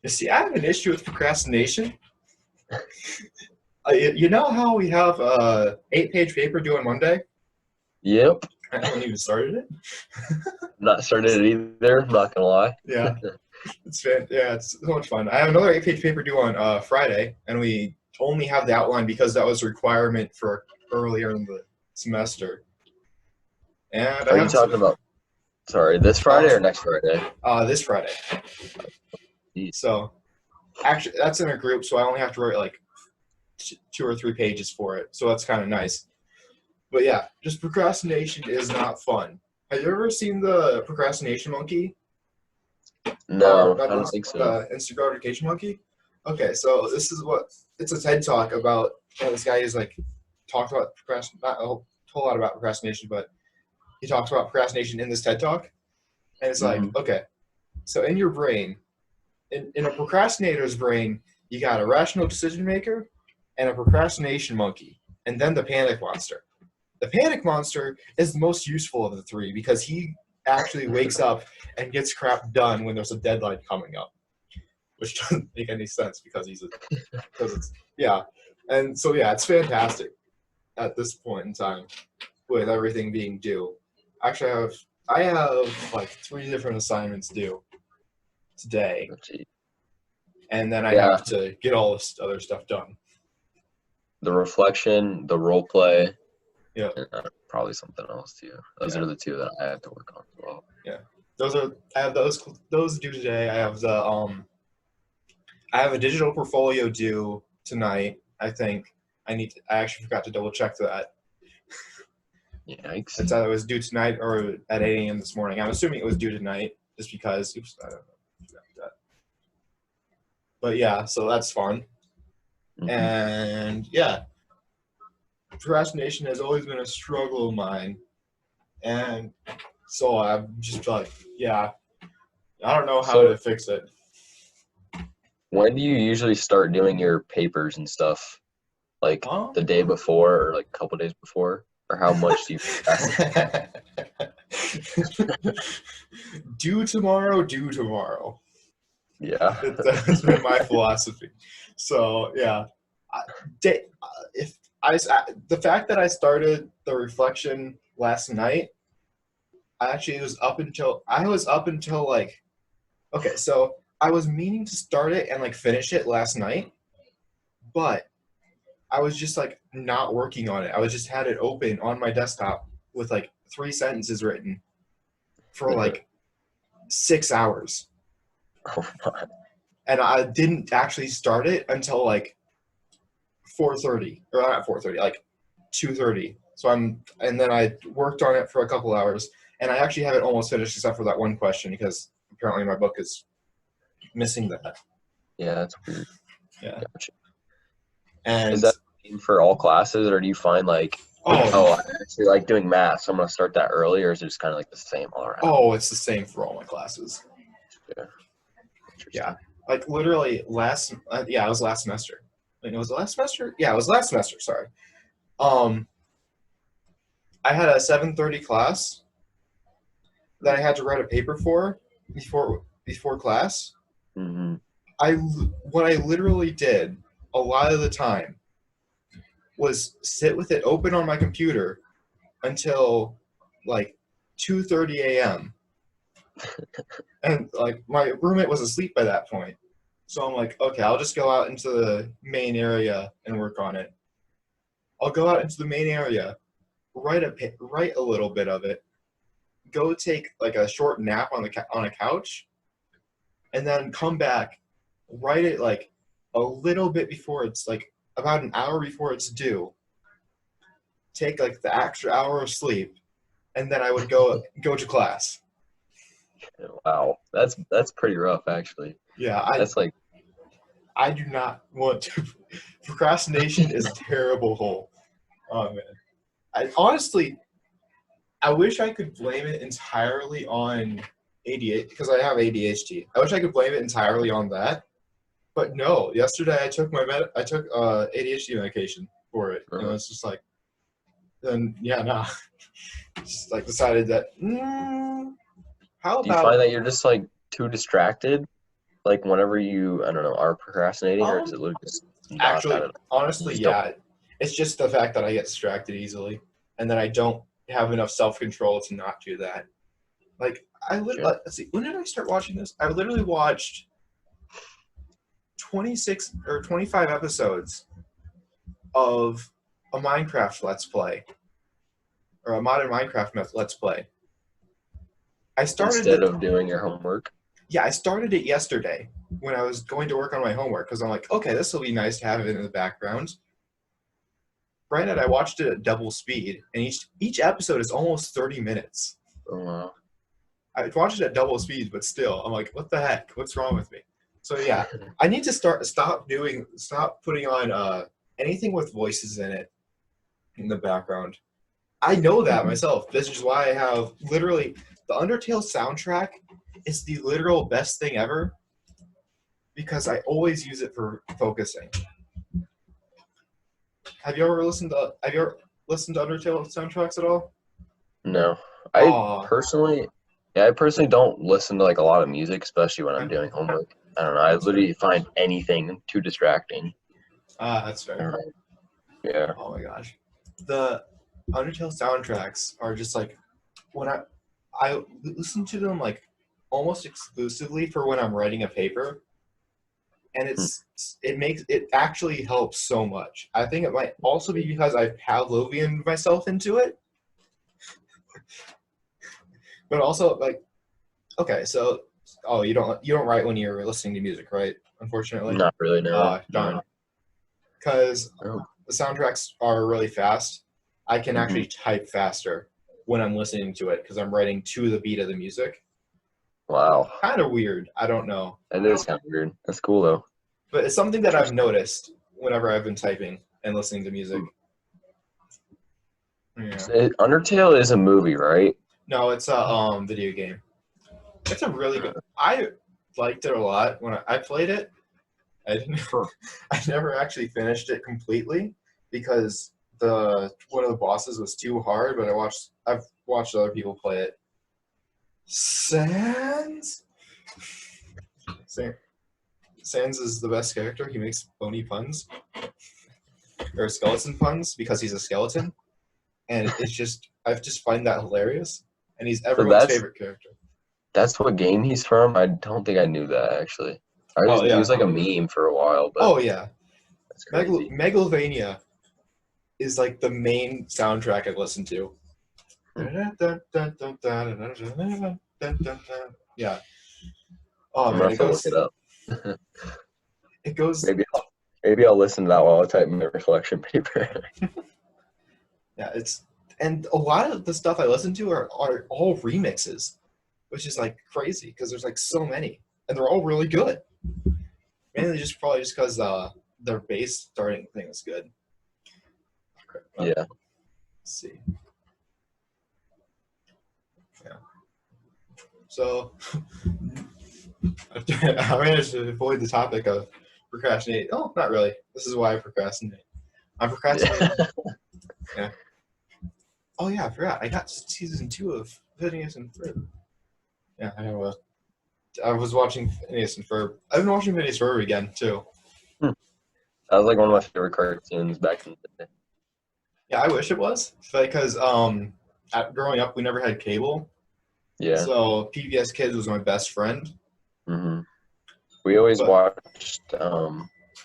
You see, I have an issue with procrastination. You know how we have a 8-page paper due on Monday? Yep. I haven't even started it. Not started it either, I'm not gonna lie. Yeah, it's so much fun. I have another 8-page paper due on Friday, and we only have the outline because that was a requirement for earlier in the semester. And Are you talking about, sorry, this Friday or next Friday? This Friday. Jeez. So, actually, that's in a group, so I only have to write like 2 or 3 pages for it. So that's kind of nice. But yeah, just procrastination is not fun. Have you ever seen the procrastination monkey? No, I don't think so. The instant gratification monkey? Okay, so this is it's a TED talk about, this guy is like, talked about not a whole lot about procrastination, but he talks about procrastination in this TED talk. And it's like, okay, so in your brain, in a procrastinator's brain, you got a rational decision maker and a procrastination monkey, and then the panic monster. The panic monster is the most useful of the three because he actually wakes up and gets crap done when there's a deadline coming up, which doesn't make any sense because and so it's fantastic at this point in time with everything being due. Actually, I have like 3 different assignments due today, and then I have to get all this other stuff done. The reflection, the role play, and probably something else too. Those are the 2 that I have to work on as well. Yeah, I have those due today. I have a digital portfolio due tonight. I think I actually forgot to double check that. Yikes! It's either it was due tonight or at 8 a.m. this morning. I'm assuming it was due tonight, just because. I don't know. But yeah, so that's fun. And yeah, procrastination has always been a struggle of mine, and so I'm just like, I don't know how to fix it. When do you usually start doing your papers and stuff? Like the day before or like a couple days before? Or how much do you Due tomorrow. Yeah. That's been my philosophy. So, yeah. The fact that I started the reflection last night, I was up until like, okay, so I was meaning to start it and like finish it last night, but I was just like not working on it. I was just had it open on my desktop with like 3 sentences written for like 6 hours. Oh my. And I didn't actually start it until like 4:30, or not 4:30, like 2:30. And then I worked on it for a couple hours, and I actually have it almost finished except for that one question because apparently my book is missing that. Yeah, that's weird. Yeah. Gotcha. And is that for all classes, or do you find like, I actually like doing math, so I'm going to start that early, or is it just kind of like the same all around? Oh, it's the same for all my classes. Yeah. Like literally it was last semester. Wait, it was last semester? Yeah, it was last semester, sorry. I had a 7:30 class that I had to write a paper for before class. Mm-hmm. What I literally did a lot of the time was sit with it open on my computer until like 2:30 a.m. And like my roommate was asleep by that point. So I'm like, okay, I'll just go out into the main area and work on it. I'll go out into the main area, write a little bit of it, go take like a short nap on a couch, and then come back, write it like a little bit before it's like about an hour before it's due. Take like the extra hour of sleep, and then I would go to class. Wow, that's pretty rough, actually. Yeah, I do not want to. Procrastination is a terrible hole. Oh man, I wish I could blame it entirely on ADHD because I have ADHD. I wish I could blame it entirely on that, but no. Yesterday I took ADHD medication for it, and it's just like, just like decided that. How about? Do you find that you're just like too distracted? like whenever you, I don't know, are procrastinating, or is it literally just not that Actually, at all? You honestly, just don't. yeah. It's just the fact that I get distracted easily, and that I don't have enough self-control to not do that. Like, Sure. let's see, when did I start watching this? I literally watched 26 or 25 episodes of a Minecraft Let's Play, or a modern Minecraft Let's Play. I started Instead the, of doing your homework. yeah, I started it yesterday when I was going to work on my homework, because I'm like, okay, this will be nice to have it in the background. Granted, I watched it at double speed, and each episode is almost 30 minutes. Oh, wow. I watched it at double speed, but still, I'm like, what the heck? What's wrong with me? So yeah, I need to stop putting on anything with voices in it in the background. I know that myself. This is why I have literally the Undertale soundtrack is the literal best thing ever, because I always use it for focusing. Have you ever listened to Undertale soundtracks at all? No, Oh, I personally don't listen to like a lot of music, especially when I'm doing homework. I don't know. I that's fair. literally find anything too distracting. That's I fair. don't know. Yeah. Oh my gosh, the Undertale soundtracks are just like when I listen to them like almost exclusively for when I'm writing a paper, and Hmm. it actually helps so much. I think it might also be because I've Pavlovian myself into it, but also like okay, so you don't write when you're listening to music, right? Unfortunately, Not really. No. darn, No. because Oh. the soundtracks are really fast. I can Hmm. actually type faster when I'm listening to it because I'm writing to the beat of the music. Wow. Kind of weird. I don't know. That is kind of weird. That's cool though. But it's something that I've Interesting. noticed whenever I've been typing and listening to music. Yeah. Undertale is a movie, right? No, it's a video game. It's a really good. I liked it a lot when I played it. I didn't. Huh. I never actually finished it completely because the one of the bosses was too hard. But I've watched other people play it. Sans. Sans is the best character. He makes bony puns or skeleton puns because he's a skeleton, and it's just I've just find that hilarious. And he's So everyone's favorite character. that's what game he's from. I don't think I knew that actually. Oh He yeah. was like a meme for a while, but Oh yeah. that's crazy. Megalovania is like the main soundtrack I listen to. Yeah. Oh I'm gonna man, have to look it up. it goes Maybe I'll listen to that while I type my reflection paper. yeah, and a lot of the stuff I listen to are all remixes, which is like crazy because there's like so many and they're all really good. Mainly probably just because their bass starting thing is good. Yeah. Let's see. Yeah. So I managed to avoid the topic of procrastinate. Oh, not really. This is why I procrastinate. I'm procrastinating. Yeah. Oh yeah, I forgot. I got season 2 of Phineas and Ferb. Yeah, I was watching Phineas and Ferb. I've been watching Phineas and Ferb again too. That was like one of my favorite cartoons back in the day. Yeah, I wish it was because growing up we never had cable, Yeah. so PBS Kids was my best friend. Hmm. We always But watched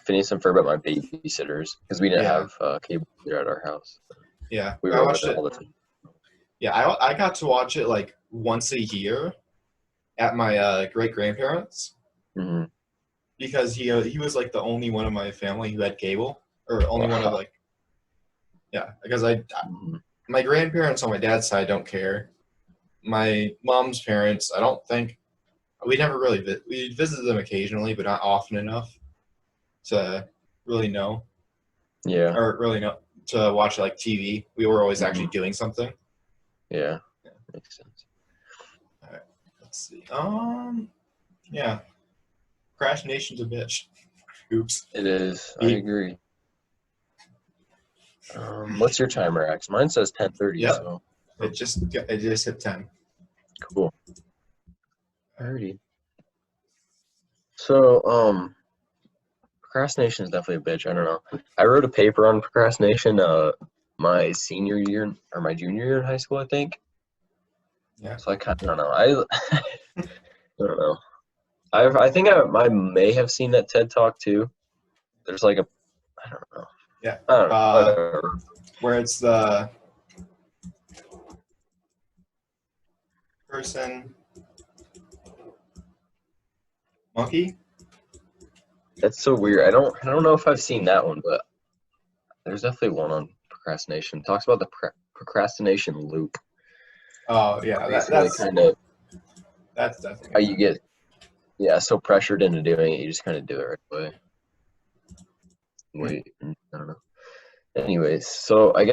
Phineas and Ferb at my babysitter's because we didn't yeah, have cable here at our house. yeah, We I were over watched there it. all the time. Yeah, I got to watch it like once a year at my great grandparents Hmm. because he was like the only one of my family who had cable, or only one of Wow. like because Hmm. my grandparents on my dad's side don't care. My mom's parents, I don't think we never really we visited them occasionally, but not often enough to really know Yeah. or really know to watch like TV. We were always actually Hmm. doing something. Yeah. Makes sense. All right, let's see. Yeah, procrastination's a bitch. Oops. It is. I Beep. agree. What's your timer, X? Mine says 10:30. Yep. So It just hit 10. cool. Alrighty. So, procrastination is definitely a bitch. I don't know. I wrote a paper on procrastination my senior year or my junior year in high school, I think. Yeah. So I kind of don't know. I don't know. I think I may have seen that TED Talk too. There's like a I don't know. Yeah. I don't know. Whatever. Where it's the person monkey. That's so weird. I don't know if I've seen that one, but there's definitely one on procrastination. It talks about the procrastination loop. Oh yeah, Basically, kind of that's definitely how you get so pressured into doing it, you just kind of do it right away. Wait, I don't know. Anyways, so I guess